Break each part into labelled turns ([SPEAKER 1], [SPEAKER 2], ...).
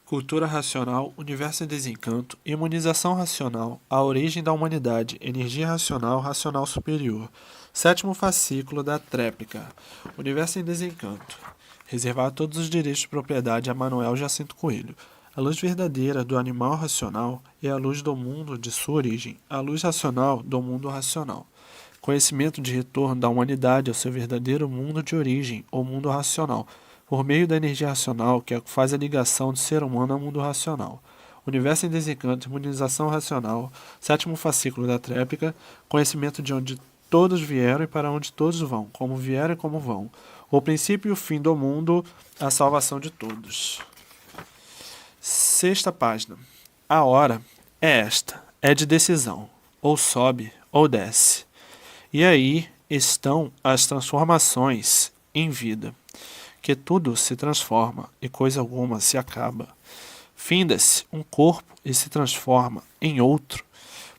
[SPEAKER 1] Cultura racional, universo em desencanto, imunização racional, a origem da humanidade, energia racional, racional superior. Sétimo fascículo da tréplica, universo em desencanto. Reservar todos os direitos de propriedade a Manuel Jacinto Coelho. A luz verdadeira do animal racional é a luz do mundo de sua origem, a luz racional do mundo racional. Conhecimento de retorno da humanidade ao seu verdadeiro mundo de origem, ou mundo racional, por meio da energia racional que faz a ligação do ser humano ao mundo racional. Universo em desencanto, imunização racional, sétimo fascículo da tréplica, conhecimento de onde todos vieram e para onde todos vão, como vieram e como vão. O princípio e o fim do mundo, a salvação de todos. Sexta página. A hora é esta, é de decisão, ou sobe ou desce. E aí estão as transformações em vida, que tudo se transforma e coisa alguma se acaba. Finda-se um corpo e se transforma em outro,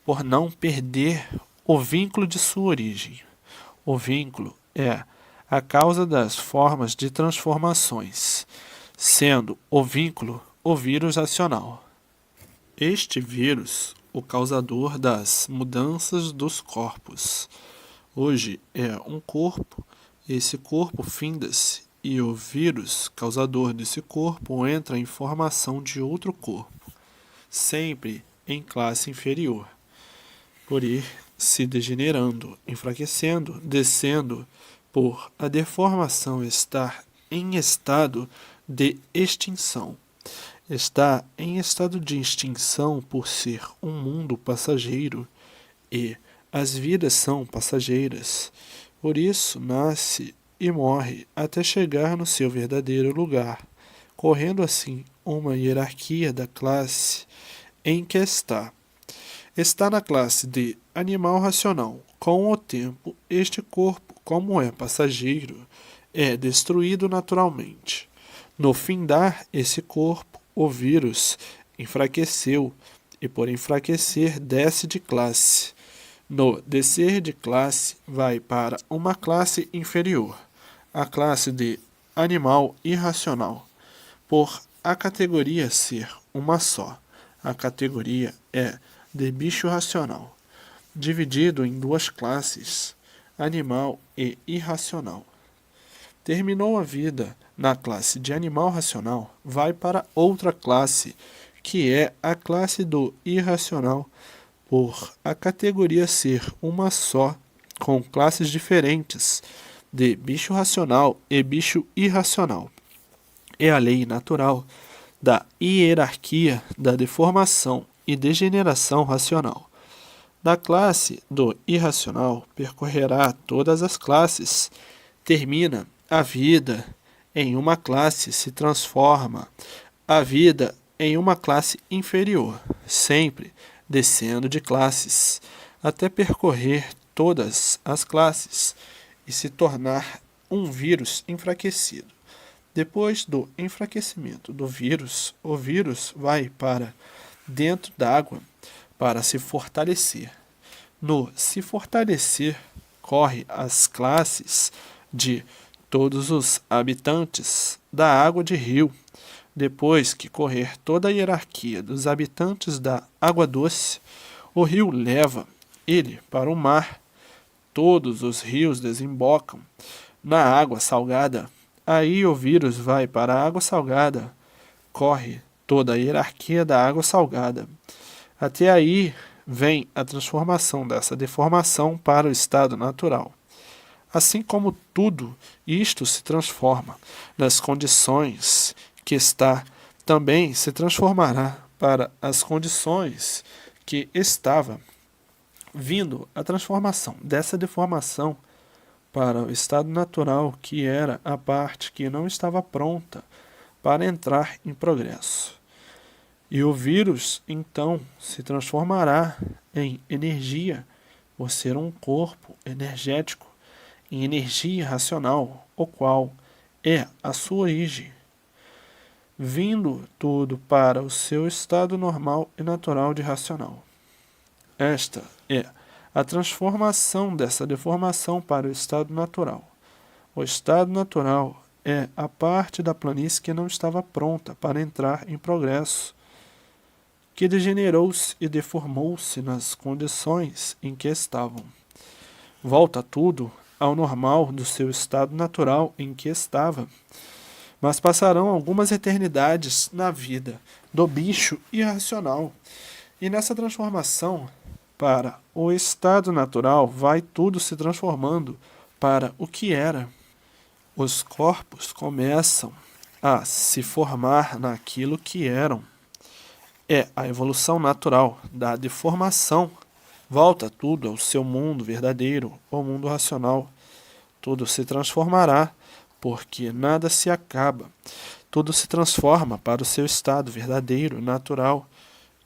[SPEAKER 1] por não perder o vínculo de sua origem. O vínculo é a causa das formas de transformações, sendo o vínculo o vírus racional. Este vírus, o causador das mudanças dos corpos. Hoje é um corpo, esse corpo finda-se e o vírus causador desse corpo entra em formação de outro corpo, sempre em classe inferior, por ir se degenerando, enfraquecendo, descendo, por a deformação estar em estado de extinção. Está em estado de extinção por ser um mundo passageiro e as vidas são passageiras. Por isso nasce e morre até chegar no seu verdadeiro lugar, correndo assim uma hierarquia da classe em que está. Está na classe de animal racional. Com o tempo, este corpo, como é passageiro, é destruído naturalmente. No findar esse corpo, o vírus enfraqueceu e, por enfraquecer, desce de classe. No descer de classe, vai para uma classe inferior, a classe de animal irracional, por a categoria ser uma só. A categoria é de bicho racional, dividido em duas classes, animal e irracional. Terminou a vida na classe de animal racional, vai para outra classe, que é a classe do irracional, por a categoria ser uma só, com classes diferentes, de bicho racional e bicho irracional. É a lei natural da hierarquia da deformação e degeneração racional. Da classe do irracional percorrerá todas as classes, termina a vida em uma classe, se transforma a vida em uma classe inferior, sempre descendo de classes, até percorrer todas as classes e se tornar um vírus enfraquecido. Depois do enfraquecimento do vírus, o vírus vai para dentro da água para se fortalecer. No se fortalecer, corre as classes de todos os habitantes da água de rio. Depois que correr toda a hierarquia dos habitantes da água doce, o rio leva ele para o mar. Todos os rios desembocam na água salgada. Aí o vírus vai para a água salgada. Corre toda a hierarquia da água salgada. Até aí vem a transformação dessa deformação para o estado natural. Assim como tudo isto se transforma nas condições que está, também se transformará para as condições que estava, vindo a transformação dessa deformação para o estado natural, que era a parte que não estava pronta para entrar em progresso. E o vírus, então, se transformará em energia, por ser um corpo energético, em energia racional, o qual é a sua origem, vindo tudo para o seu estado normal e natural de racional. Esta é a transformação dessa deformação para o estado natural. O estado natural é a parte da planície que não estava pronta para entrar em progresso, que degenerou-se e deformou-se nas condições em que estavam. Volta tudo ao normal do seu estado natural em que estava, mas passarão algumas eternidades na vida do bicho irracional, e nessa transformação para o estado natural vai tudo se transformando para o que era. Os corpos começam a se formar naquilo que eram. É a evolução natural da deformação. Volta tudo ao seu mundo verdadeiro, ao mundo racional. Tudo se transformará, porque nada se acaba. Tudo se transforma para o seu estado verdadeiro, natural,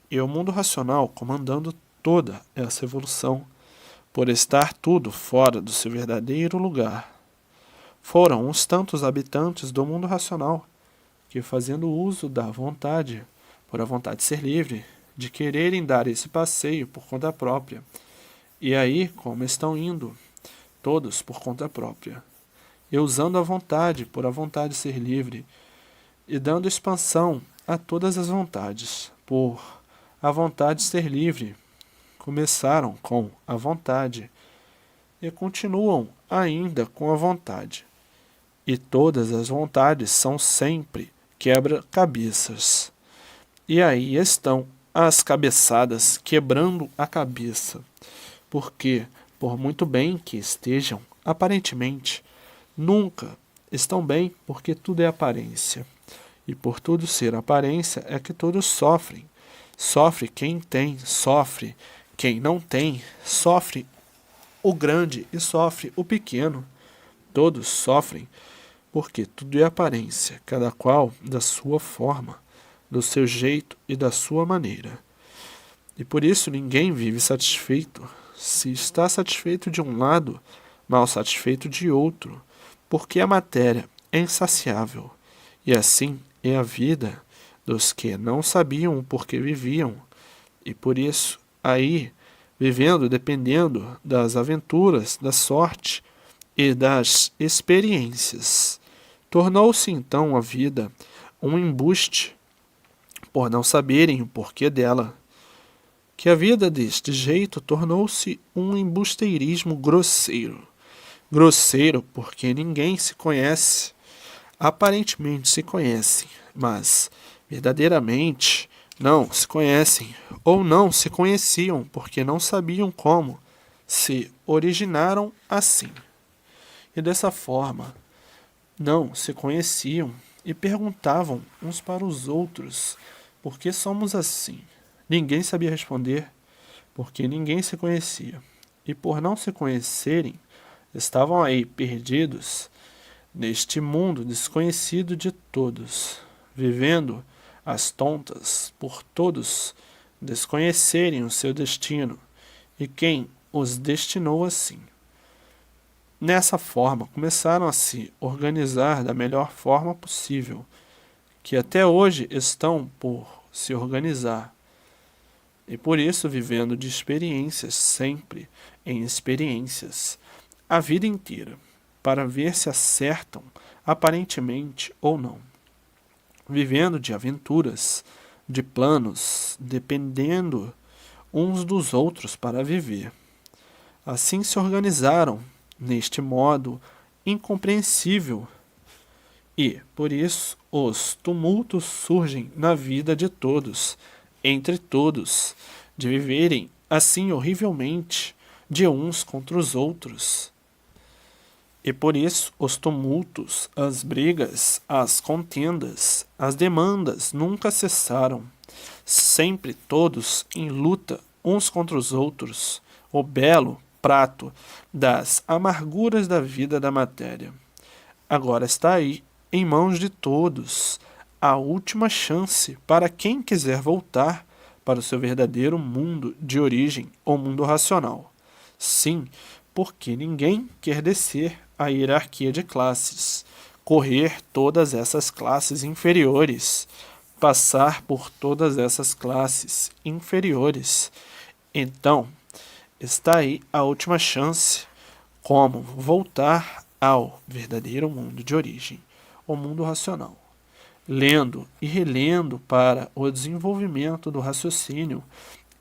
[SPEAKER 1] e o mundo racional comandando toda essa evolução, por estar tudo fora do seu verdadeiro lugar. Foram uns tantos habitantes do mundo racional que, fazendo uso da vontade, por a vontade ser livre, de quererem dar esse passeio por conta própria, e aí como estão indo, todos por conta própria, e usando a vontade por a vontade ser livre, e dando expansão a todas as vontades, por a vontade ser livre, começaram com a vontade, e continuam ainda com a vontade. E todas as vontades são sempre quebra-cabeças. E aí estão as cabeçadas quebrando a cabeça. Porque, por muito bem que estejam, aparentemente, nunca estão bem, porque tudo é aparência. E por tudo ser aparência é que todos sofrem. Sofre quem tem, sofre quem não tem, sofre o grande e sofre o pequeno. Todos sofrem, porque tudo é aparência, cada qual da sua forma, do seu jeito e da sua maneira. E por isso ninguém vive satisfeito. Se está satisfeito de um lado, mal satisfeito de outro, porque a matéria é insaciável. E assim é a vida dos que não sabiam o porquê viviam, e por isso, aí, vivendo dependendo das aventuras, da sorte e das experiências, tornou-se então a vida um embuste, por não saberem o porquê dela, que a vida deste jeito tornou-se um embusteirismo grosseiro. Grosseiro porque ninguém se conhece, aparentemente se conhecem, mas verdadeiramente não se conhecem, ou não se conheciam porque não sabiam como se originaram assim. E dessa forma, não se conheciam e perguntavam uns para os outros por que somos assim. Ninguém sabia responder, porque ninguém se conhecia. E por não se conhecerem, estavam aí perdidos neste mundo desconhecido de todos, vivendo às tontas por todos desconhecerem o seu destino e quem os destinou assim. Nessa forma, começaram a se organizar da melhor forma possível, que até hoje estão por se organizar, e por isso vivendo de experiências sempre em experiências, a vida inteira, para ver se acertam aparentemente ou não. Vivendo de aventuras, de planos, dependendo uns dos outros para viver. Assim se organizaram, neste modo incompreensível, e, por isso, os tumultos surgem na vida de todos, entre todos, de viverem assim horrivelmente, de uns contra os outros. E por isso os tumultos, as brigas, as contendas, as demandas nunca cessaram, sempre todos em luta uns contra os outros, o belo prato das amarguras da vida da matéria. Agora está aí, em mãos de todos, a última chance para quem quiser voltar para o seu verdadeiro mundo de origem, ou mundo racional. Sim, porque ninguém quer descer a hierarquia de classes, correr todas essas classes inferiores, passar por todas essas classes inferiores. Então, está aí a última chance, como voltar ao verdadeiro mundo de origem, o mundo racional, lendo e relendo para o desenvolvimento do raciocínio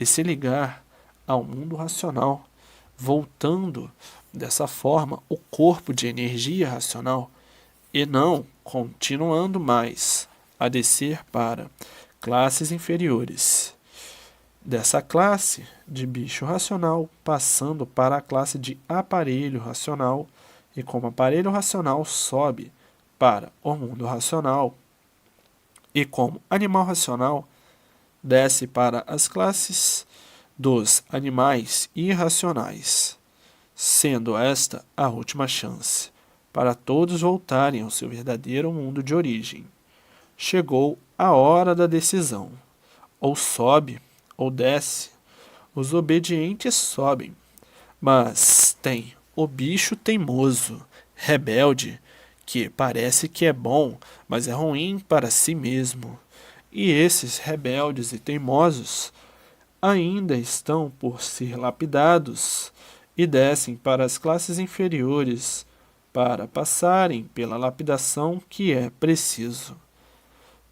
[SPEAKER 1] e se ligar ao mundo racional, voltando dessa forma o corpo de energia racional e não continuando mais a descer para classes inferiores. Dessa classe de bicho racional, passando para a classe de aparelho racional, e como aparelho racional sobe para o mundo racional, e como animal racional desce para as classes dos animais irracionais, sendo esta a última chance para todos voltarem ao seu verdadeiro mundo de origem. Chegou a hora da decisão. Ou sobe, ou desce. Os obedientes sobem, mas tem o bicho teimoso, rebelde, que parece que é bom, mas é ruim para si mesmo. E esses rebeldes e teimosos ainda estão por ser lapidados e descem para as classes inferiores para passarem pela lapidação que é preciso.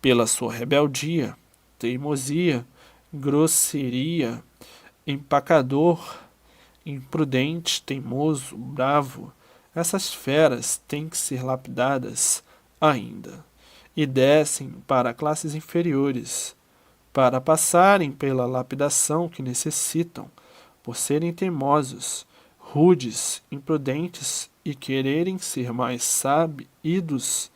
[SPEAKER 1] Pela sua rebeldia, teimosia, grosseria, empacador, imprudente, teimoso, bravo, essas feras têm que ser lapidadas ainda, e descem para classes inferiores, para passarem pela lapidação que necessitam, por serem teimosos, rudes, imprudentes e quererem ser mais sabidos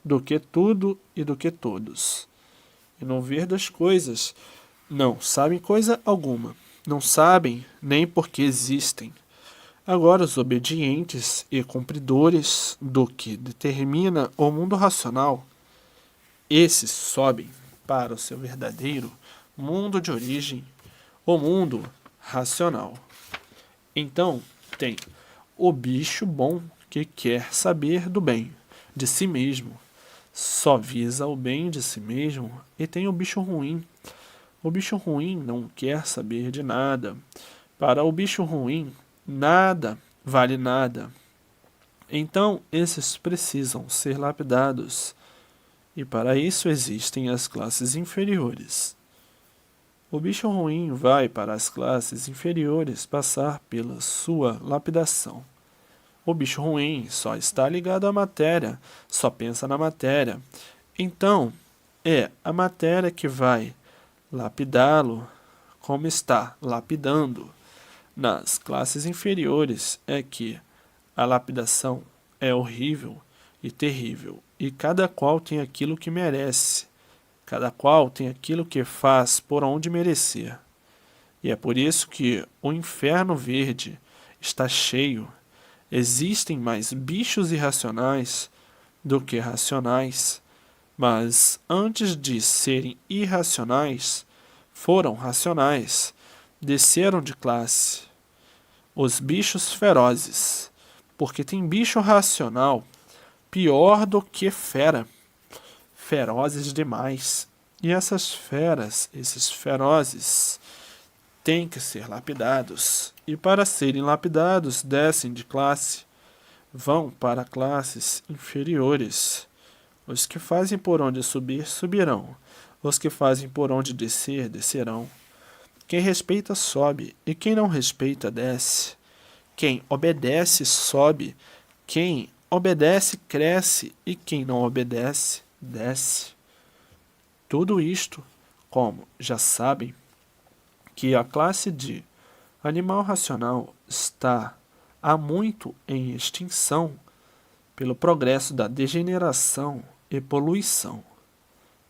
[SPEAKER 1] do que tudo e do que todos. E não ver das coisas, não sabem coisa alguma, não sabem nem porque existem. Agora os obedientes e cumpridores do que determina o mundo racional, esses sobem para o seu verdadeiro mundo de origem, o mundo racional. Então, tem o bicho bom que quer saber do bem de si mesmo, só visa o bem de si mesmo, e tem o bicho ruim. O bicho ruim não quer saber de nada. Para o bicho ruim, nada vale nada. Então, esses precisam ser lapidados, e para isso existem as classes inferiores. O bicho ruim vai para as classes inferiores passar pela sua lapidação. O bicho ruim só está ligado à matéria, só pensa na matéria. Então, é a matéria que vai lapidá-lo, como está lapidando. Nas classes inferiores é que a lapidação é horrível e terrível, e cada qual tem aquilo que merece. Cada qual tem aquilo que faz por onde merecer. E é por isso que o inferno verde está cheio. Existem mais bichos irracionais do que racionais, mas antes de serem irracionais, foram racionais, desceram de classe. Os bichos ferozes, porque tem bicho racional pior do que fera, ferozes demais. E essas feras, esses ferozes, têm que ser lapidados. E para serem lapidados, descem de classe, vão para classes inferiores. Os que fazem por onde subir, subirão. Os que fazem por onde descer, descerão. Quem respeita, sobe, e quem não respeita, desce. Quem obedece, sobe. Quem obedece, cresce, e quem não obedece, desce. Tudo isto, como já sabem, que a classe de animal racional está há muito em extinção pelo progresso da degeneração e poluição.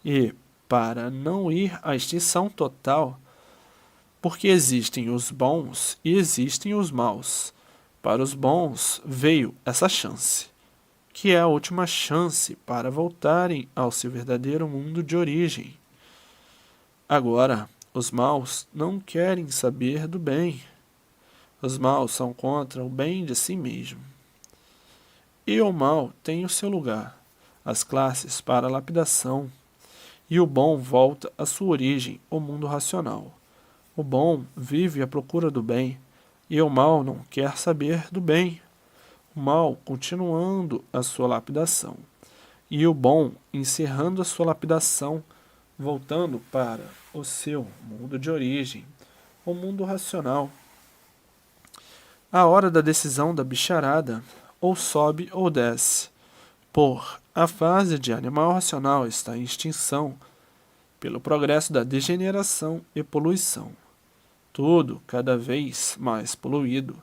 [SPEAKER 1] E, para não ir à extinção total, porque existem os bons e existem os maus, para os bons veio essa chance, que é a última chance para voltarem ao seu verdadeiro mundo de origem. Agora, os maus não querem saber do bem. Os maus são contra o bem de si mesmo. E o mal tem o seu lugar, as classes para a lapidação, e o bom volta à sua origem, o mundo racional. O bom vive à procura do bem, e o mal não quer saber do bem. O mal continuando a sua lapidação. e o bom encerrando a sua lapidação, voltando para o seu mundo de origem, o mundo racional. A hora da decisão da bicharada, ou sobe ou desce, por a fase de animal racional está em extinção pelo progresso da degeneração e poluição. Tudo cada vez mais poluído,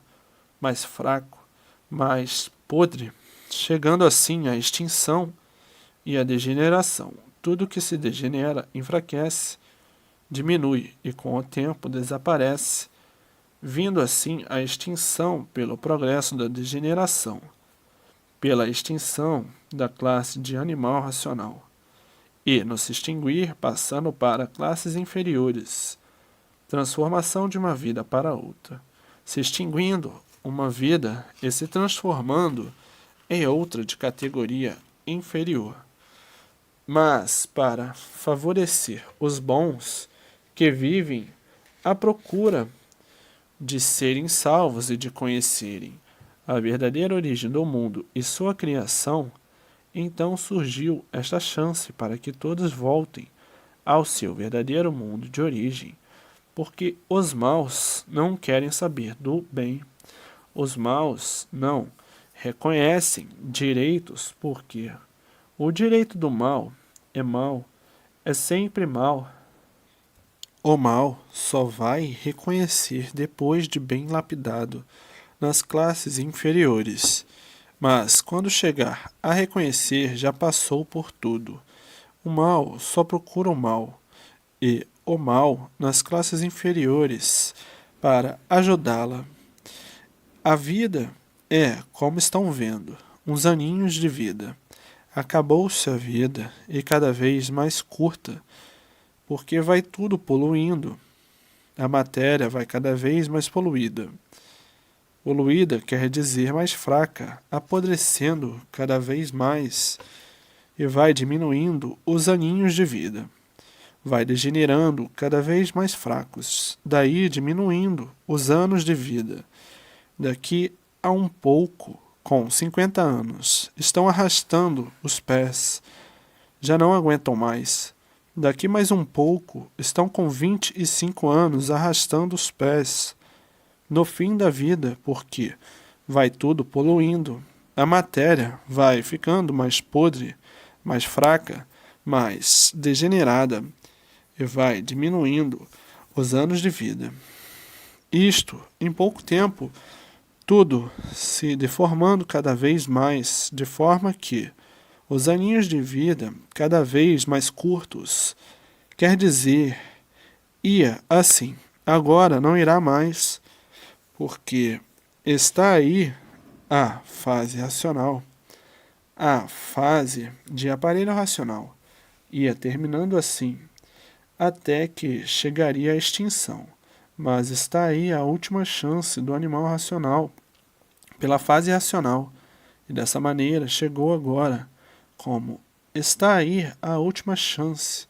[SPEAKER 1] mais fraco, mais podre, chegando assim à extinção e à degeneração. Tudo que se degenera enfraquece, diminui e com o tempo desaparece, vindo assim à extinção pelo progresso da degeneração, pela extinção da classe de animal racional, e, no se extinguir, passando para classes inferiores, transformação de uma vida para outra, se extinguindo uma vida e se transformando em outra de categoria inferior. Mas, para favorecer os bons que vivem à procura de serem salvos e de conhecerem a verdadeira origem do mundo e sua criação, então surgiu esta chance para que todos voltem ao seu verdadeiro mundo de origem, porque os maus não querem saber do bem. Os maus não reconhecem direitos, porque o direito do mal, é sempre mal. O mal só vai reconhecer depois de bem lapidado nas classes inferiores, mas quando chegar a reconhecer já passou por tudo. O mal só procura o mal, e o mal nas classes inferiores para ajudá-la. A vida é, como estão vendo, uns aninhos de vida. Acabou-se a vida e cada vez mais curta, porque vai tudo poluindo. A matéria vai cada vez mais poluída. Poluída quer dizer mais fraca, apodrecendo cada vez mais, e vai diminuindo os aninhos de vida. Vai degenerando cada vez mais fracos, daí diminuindo os anos de vida. Daqui a um pouco, com 50 anos, estão arrastando os pés, já não aguentam mais. Daqui mais um pouco, estão com 25 anos arrastando os pés. No fim da vida, porque vai tudo poluindo. A matéria vai ficando mais podre, mais fraca, mais degenerada, e vai diminuindo os anos de vida. Isto, em pouco tempo, tudo se deformando cada vez mais, de forma que os aninhos de vida cada vez mais curtos, quer dizer, ia assim, agora não irá mais, porque está aí a fase racional, a fase de aparelho racional, ia terminando assim, até que chegaria à extinção. Mas está aí a última chance do animal racional, pela fase racional, e dessa maneira chegou agora, como está aí a última chance,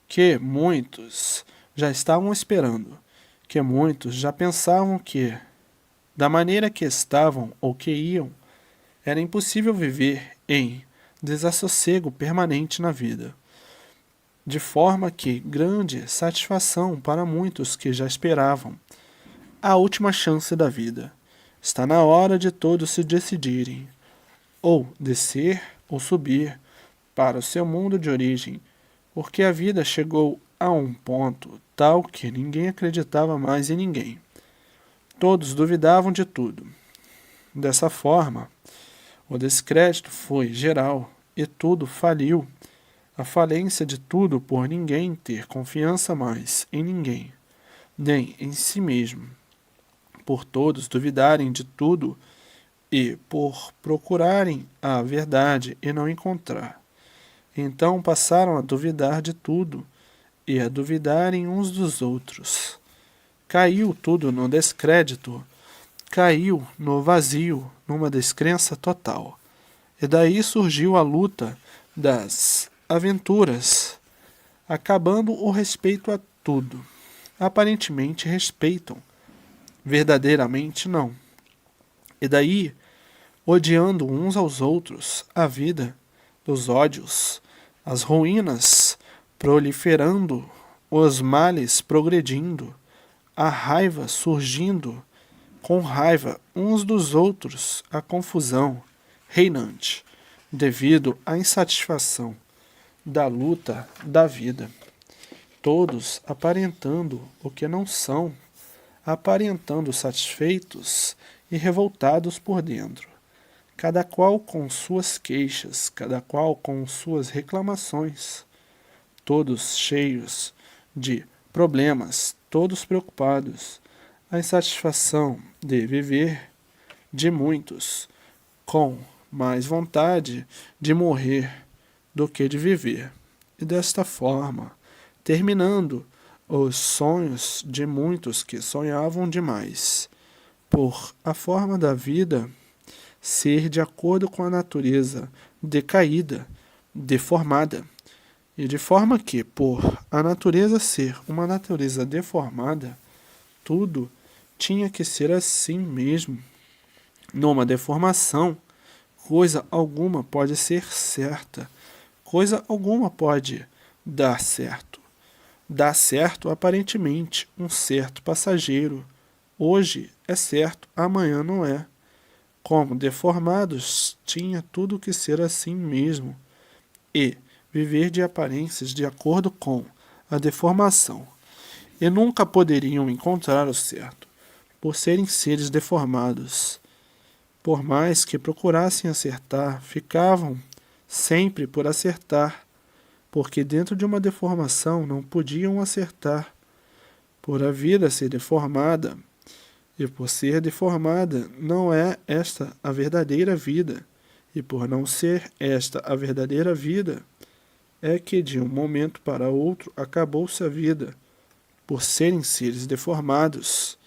[SPEAKER 1] que muitos já estavam esperando, que muitos já pensavam que, da maneira que estavam ou que iam, era impossível viver em desassossego permanente na vida. De forma que grande satisfação para muitos que já esperavam a última chance da vida. Está na hora de todos se decidirem, ou descer ou subir para o seu mundo de origem, porque a vida chegou a um ponto tal que ninguém acreditava mais em ninguém. Todos duvidavam de tudo. Dessa forma, o descrédito foi geral e tudo faliu. A falência de tudo por ninguém ter confiança mais em ninguém, nem em si mesmo, por todos duvidarem de tudo e por procurarem a verdade e não encontrar. Então passaram a duvidar de tudo e a duvidarem uns dos outros. Caiu tudo no descrédito, caiu no vazio, numa descrença total. E daí surgiu a luta das aventuras, acabando o respeito a tudo. Aparentemente respeitam, verdadeiramente não. E daí, odiando uns aos outros, a vida, dos ódios, as ruínas proliferando, os males progredindo, a raiva surgindo, com raiva uns dos outros, a confusão reinante, devido à insatisfação da luta da vida. Todos aparentando o que não são, aparentando satisfeitos e revoltados por dentro, cada qual com suas queixas, cada qual com suas reclamações, todos cheios de problemas, todos preocupados, a insatisfação de viver de muitos, com mais vontade de morrer do que de viver, e desta forma, terminando os sonhos de muitos que sonhavam demais, por a forma da vida ser de acordo com a natureza decaída, deformada, e de forma que, por a natureza ser uma natureza deformada, tudo tinha que ser assim mesmo. Numa deformação, coisa alguma pode ser certa, coisa alguma pode dar certo. Dá certo aparentemente, um certo passageiro. Hoje é certo, amanhã não é. Como deformados, tinha tudo que ser assim mesmo, e viver de aparências de acordo com a deformação, e nunca poderiam encontrar o certo, por serem seres deformados. Por mais que procurassem acertar, ficavam sempre por acertar, porque dentro de uma deformação não podiam acertar. Por a vida ser deformada, e por ser deformada, não é esta a verdadeira vida, e por não ser esta a verdadeira vida, é que de um momento para outro acabou-se a vida, por serem seres deformados.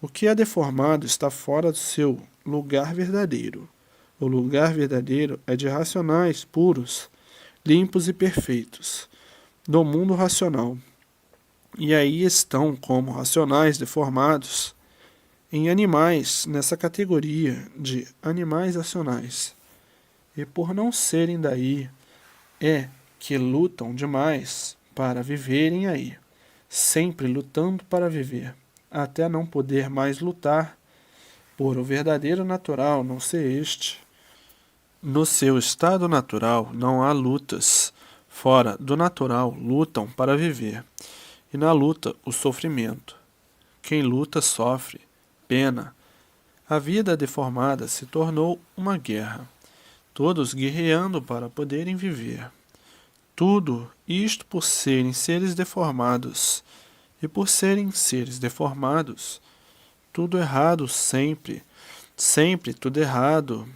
[SPEAKER 1] O que é deformado está fora do seu lugar verdadeiro. O lugar verdadeiro é de racionais puros, limpos e perfeitos, do mundo racional. E aí estão como racionais deformados em animais, nessa categoria de animais racionais. E por não serem daí, é que lutam demais para viverem aí, sempre lutando para viver, até não poder mais lutar, por o verdadeiro natural não ser este. No seu estado natural não há lutas, fora do natural lutam para viver, e na luta o sofrimento. Quem luta sofre, pena. A vida deformada se tornou uma guerra, todos guerreando para poderem viver. Tudo isto por serem seres deformados, e por serem seres deformados, tudo errado sempre, sempre tudo errado.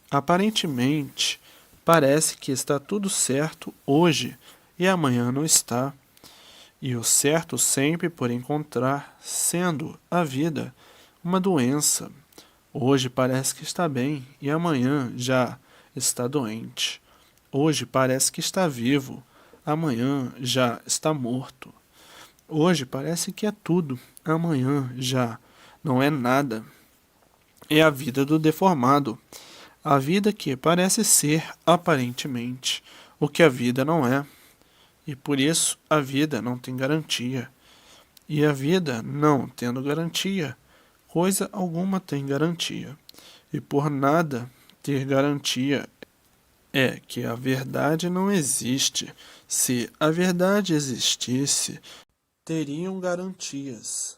[SPEAKER 1] Aparentemente, parece que está tudo certo hoje e amanhã não está. E o certo sempre por encontrar, sendo a vida uma doença. Hoje parece que está bem e amanhã já está doente. Hoje parece que está vivo, amanhã já está morto. Hoje parece que é tudo, amanhã já não é nada. É a vida do deformado, a vida que parece ser, aparentemente, o que a vida não é. E por isso a vida não tem garantia. E a vida, não tendo garantia, coisa alguma tem garantia. E por nada ter garantia é que a verdade não existe. Se a verdade existisse, teriam garantias.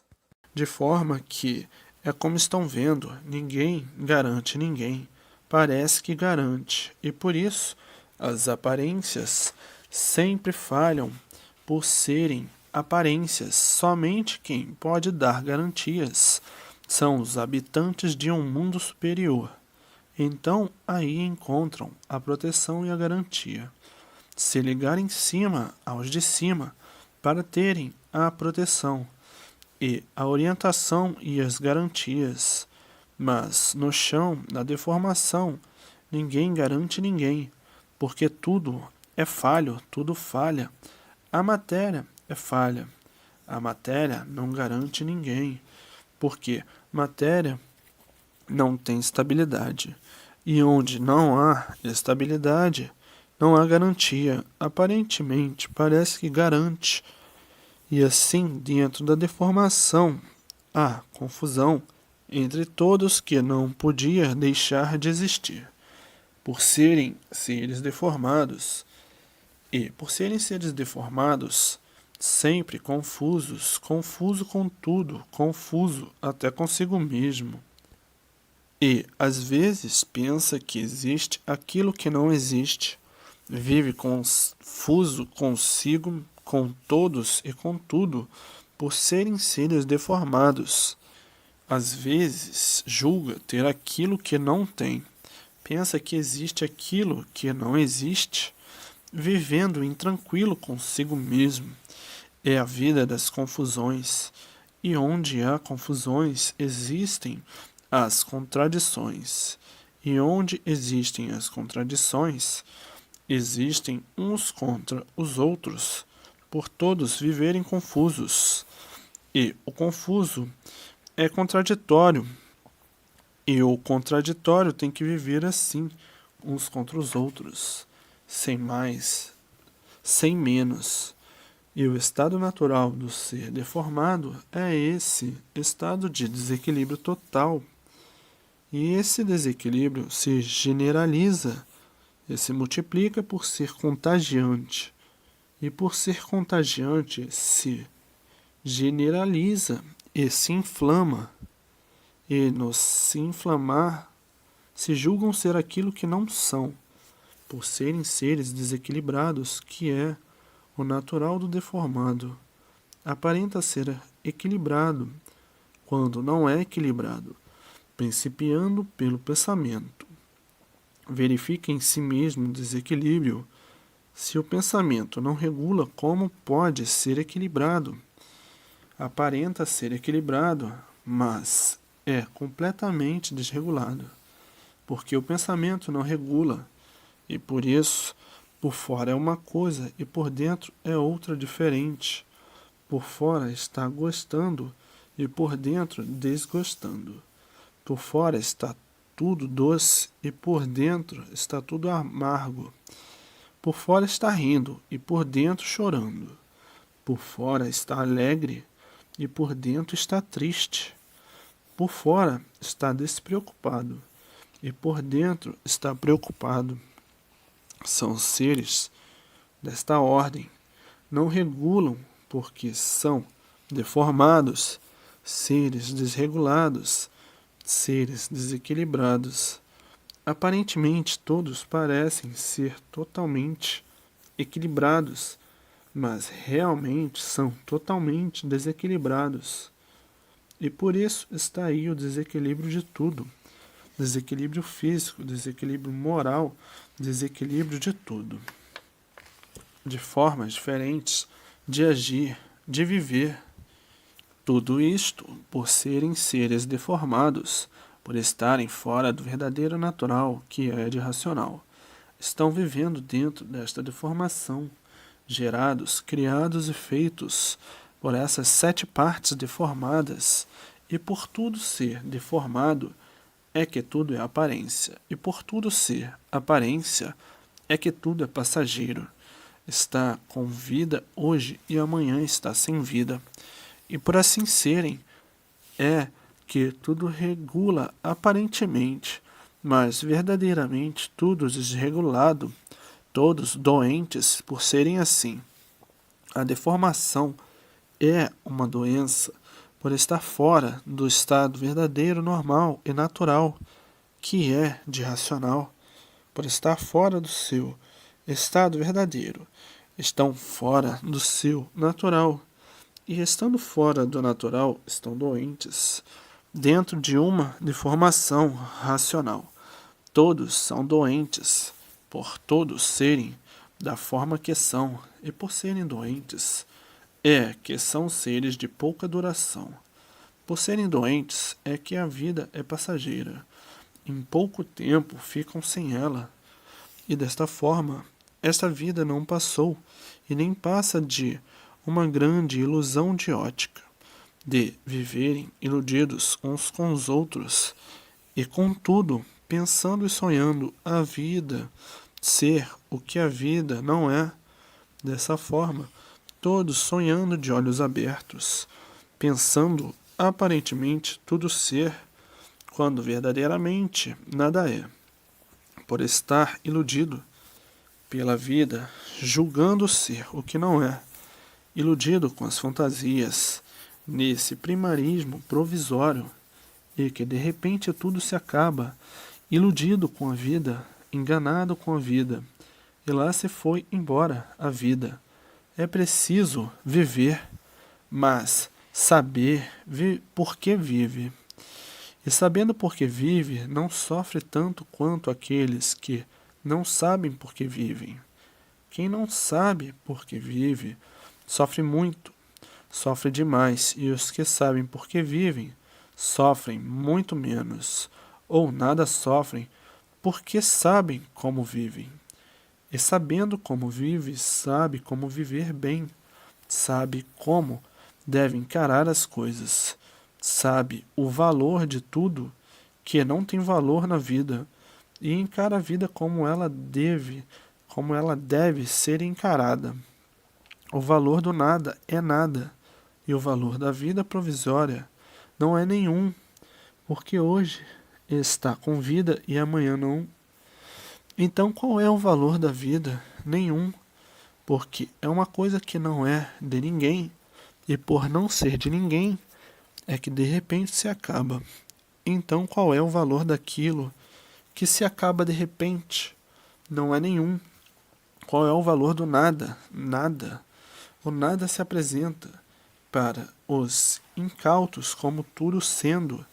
[SPEAKER 1] De forma que, é como estão vendo, ninguém garante ninguém. Parece que garante, e por isso as aparências sempre falham por serem aparências. Somente quem pode dar garantias são os habitantes de um mundo superior. Então aí encontram a proteção e a garantia. Se ligar em cima aos de cima para terem a proteção e a orientação e as garantias. Mas no chão, na deformação, ninguém garante ninguém, porque tudo é falho, tudo falha. A matéria é falha. A matéria não garante ninguém, porque matéria não tem estabilidade. E onde não há estabilidade, não há garantia. Aparentemente, parece que garante. E assim, dentro da deformação, há confusão entre todos que não podia deixar de existir, por serem seres deformados. E, por serem seres deformados, sempre confusos, confuso com tudo, confuso até consigo mesmo. E, às vezes, pensa que existe aquilo que não existe. Vive confuso consigo, com todos e com tudo, por serem seres deformados. Às vezes, julga ter aquilo que não tem. Pensa que existe aquilo que não existe, vivendo intranquilo consigo mesmo. É a vida das confusões, e onde há confusões existem as contradições, e onde existem as contradições, existem uns contra os outros, por todos viverem confusos. E o confuso é contraditório, e o contraditório tem que viver assim, uns contra os outros, sem mais, sem menos. E o estado natural do ser deformado é esse estado de desequilíbrio total. E esse desequilíbrio se generaliza e se multiplica por ser contagiante. E por ser contagiante, se generaliza e se inflama. E no se inflamar, se julgam ser aquilo que não são, por serem seres desequilibrados, que é o natural do deformado. Aparenta ser equilibrado, quando não é equilibrado, principiando pelo pensamento. Verifica em si mesmo o desequilíbrio. Se o pensamento não regula, como pode ser equilibrado? Aparenta ser equilibrado, mas é completamente desregulado, porque o pensamento não regula, e por isso, por fora é uma coisa e por dentro é outra diferente. Por fora está gostando e por dentro desgostando. Por fora está tudo doce e por dentro está tudo amargo. Por fora está rindo e por dentro chorando. Por fora está alegre e por dentro está triste. Por fora está despreocupado e por dentro está preocupado. São seres desta ordem, não regulam porque são deformados, seres desregulados, seres desequilibrados. Aparentemente todos parecem ser totalmente equilibrados, mas realmente são totalmente desequilibrados. E por isso está aí o desequilíbrio de tudo. Desequilíbrio físico, desequilíbrio moral, desequilíbrio de tudo. De formas diferentes de agir, de viver. Tudo isto por serem seres deformados, por estarem fora do verdadeiro natural, que é de racional. Estão vivendo dentro desta deformação, gerados, criados e feitos por essas 7 partes deformadas, e por tudo ser deformado é que tudo é aparência, e por tudo ser aparência é que tudo é passageiro. Está com vida hoje e amanhã está sem vida. E por assim serem, é que tudo regula aparentemente, mas verdadeiramente tudo desregulado, todos doentes por serem assim. A deformação é uma doença por estar fora do estado verdadeiro, normal e natural, que é de racional, por estar fora do seu estado verdadeiro. Estão fora do seu natural. E estando fora do natural, estão doentes, dentro de uma deformação racional. Todos são doentes, por todos serem da forma que são, e por serem doentes, é que são seres de pouca duração. Por serem doentes, é que a vida é passageira. Em pouco tempo ficam sem ela. E desta forma, esta vida não passou, e nem passa de uma grande ilusão de ótica, de viverem iludidos uns com os outros, e contudo, pensando e sonhando a vida ser o que a vida não é. Dessa forma, todos sonhando de olhos abertos, pensando aparentemente tudo ser, quando verdadeiramente nada é, por estar iludido pela vida, julgando ser o que não é, iludido com as fantasias, nesse primarismo provisório, e que de repente tudo se acaba, iludido com a vida, enganado com a vida, e lá se foi embora a vida. É preciso viver, mas saber por que vive. E sabendo por que vive, não sofre tanto quanto aqueles que não sabem por que vivem. Quem não sabe por que vive, sofre muito, sofre demais, e os que sabem por que vivem, sofrem muito menos, ou nada sofrem, porque sabem como vivem. E sabendo como vive, sabe como viver bem, sabe como deve encarar as coisas, sabe o valor de tudo que não tem valor na vida, e encara a vida como ela deve ser encarada. O valor do nada é nada, e o valor da vida provisória não é nenhum, porque hoje está com vida e amanhã não. Então qual é o valor da vida? Nenhum, porque é uma coisa que não é de ninguém, e por não ser de ninguém, é que de repente se acaba. Então qual é o valor daquilo que se acaba de repente? Não é nenhum. Qual é o valor do nada? Nada. O nada se apresenta para os incautos como tudo sendo,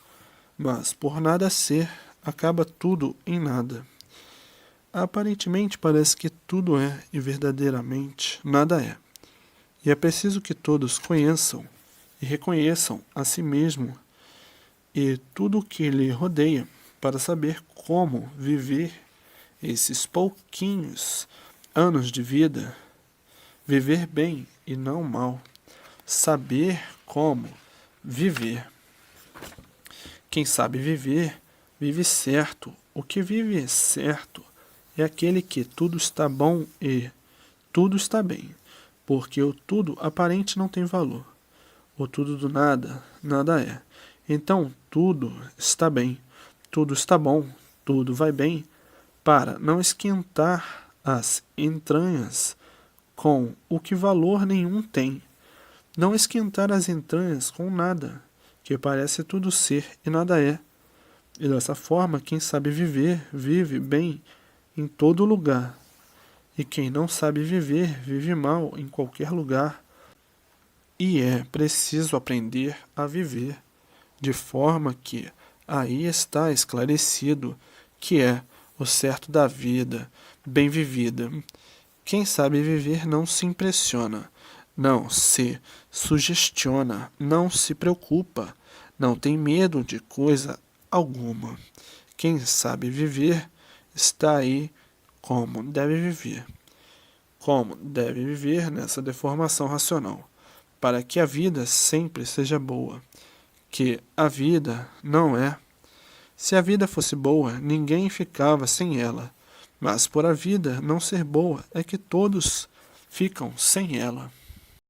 [SPEAKER 1] mas por nada ser, acaba tudo em nada. Aparentemente parece que tudo é e verdadeiramente nada é. E é preciso que todos conheçam e reconheçam a si mesmo e tudo o que lhe rodeia para saber como viver esses pouquinhos anos de vida, viver bem e não mal, saber como viver. Quem sabe viver, vive certo. O que vive certo é aquele que tudo está bom e tudo está bem, porque o tudo aparente não tem valor. O tudo do nada, nada é. Então tudo está bem, tudo está bom, tudo vai bem, para não esquentar as entranhas com o que valor nenhum tem. Não esquentar as entranhas com nada, que parece tudo ser e nada é. E dessa forma, quem sabe viver, vive bem em todo lugar. E quem não sabe viver, vive mal em qualquer lugar. E é preciso aprender a viver, de forma que aí está esclarecido que é o certo da vida, bem vivida. Quem sabe viver não se impressiona, não se sugestiona, não se preocupa, não tem medo de coisa alguma. Quem sabe viver está aí como deve viver. Como deve viver nessa deformação racional, para que a vida sempre seja boa, que a vida não é. Se a vida fosse boa, ninguém ficava sem ela, mas por a vida não ser boa é que todos ficam sem ela.